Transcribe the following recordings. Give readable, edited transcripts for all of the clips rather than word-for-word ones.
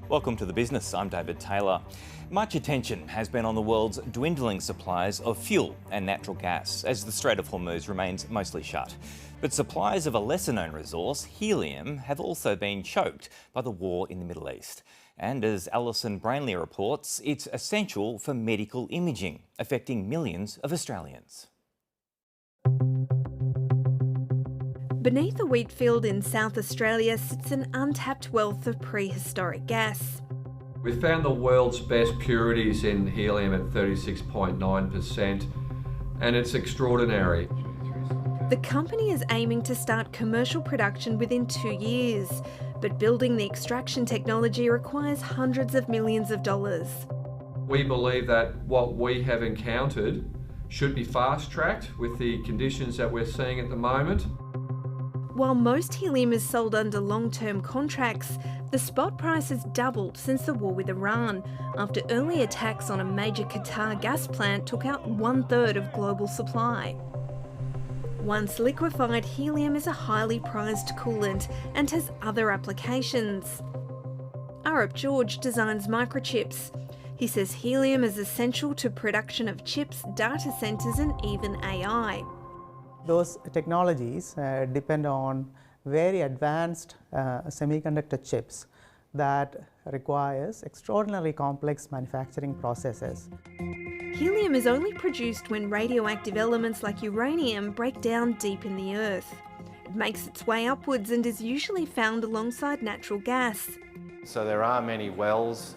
Welcome to The Business. I'm David Taylor. Much attention has been on the world's dwindling supplies of fuel and natural gas as the Strait of Hormuz remains mostly shut. But supplies of a lesser-known resource, helium, have also been choked by the war in the Middle East. And as Alison Brainley reports, it's essential for medical imaging, affecting millions of Australians. Beneath a wheat field in South Australia sits an untapped wealth of prehistoric gas. We found the world's best purities in helium at 36.9%, and it's extraordinary. The company is aiming to start commercial production within 2 years, but building the extraction technology requires hundreds of millions of dollars. We believe that what we have encountered should be fast-tracked with the conditions that we're seeing at the moment. While most helium is sold under long-term contracts, the spot price has doubled since the war with Iran, after early attacks on a major Qatar gas plant took out 1/3 of global supply. Once liquefied, helium is a highly prized coolant and has other applications. Arup George designs microchips. He says helium is essential to production of chips, data centres and even AI. Those technologies depend on very advanced semiconductor chips that requires extraordinarily complex manufacturing processes. Helium is only produced when radioactive elements like uranium break down deep in the earth. It makes its way upwards and is usually found alongside natural gas. So there are many wells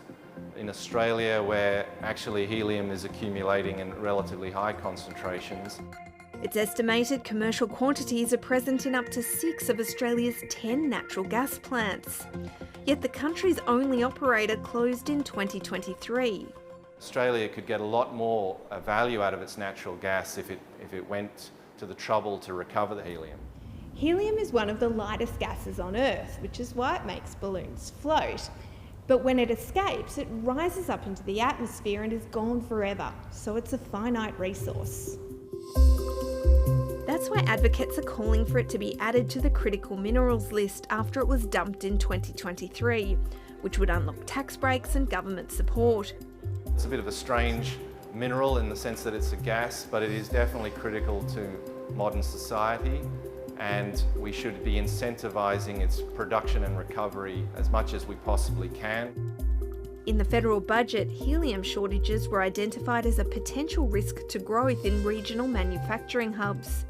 in Australia where actually helium is accumulating in relatively high concentrations. It's estimated commercial quantities are present in up to 6 of Australia's 10 natural gas plants. Yet the country's only operator closed in 2023. Australia could get a lot more value out of its natural gas if it went to the trouble to recover the helium. Helium is one of the lightest gases on Earth, which is why it makes balloons float. But when it escapes, it rises up into the atmosphere and is gone forever, so it's a finite resource. That's why advocates are calling for it to be added to the critical minerals list after it was dumped in 2023, which would unlock tax breaks and government support. It's a bit of a strange mineral in the sense that it's a gas, but it is definitely critical to modern society, and we should be incentivising its production and recovery as much as we possibly can. In the federal budget, helium shortages were identified as a potential risk to growth in regional manufacturing hubs.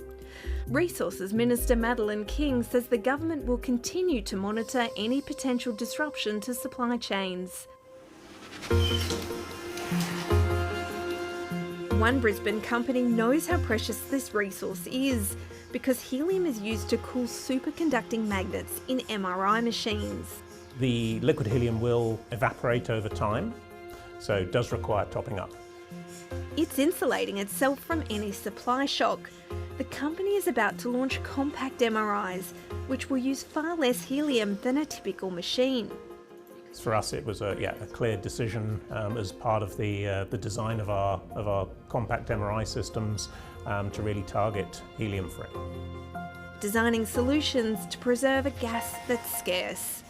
Resources Minister Madeleine King says the government will continue to monitor any potential disruption to supply chains. One Brisbane company knows how precious this resource is because helium is used to cool superconducting magnets in MRI machines. The liquid helium will evaporate over time, so it does require topping up. It's insulating itself from any supply shock. The company is about to launch compact MRIs, which will use far less helium than a typical machine. For us, it was a clear decision as part of the design of our compact MRI systems to really target helium-free. Designing solutions to preserve a gas that's scarce.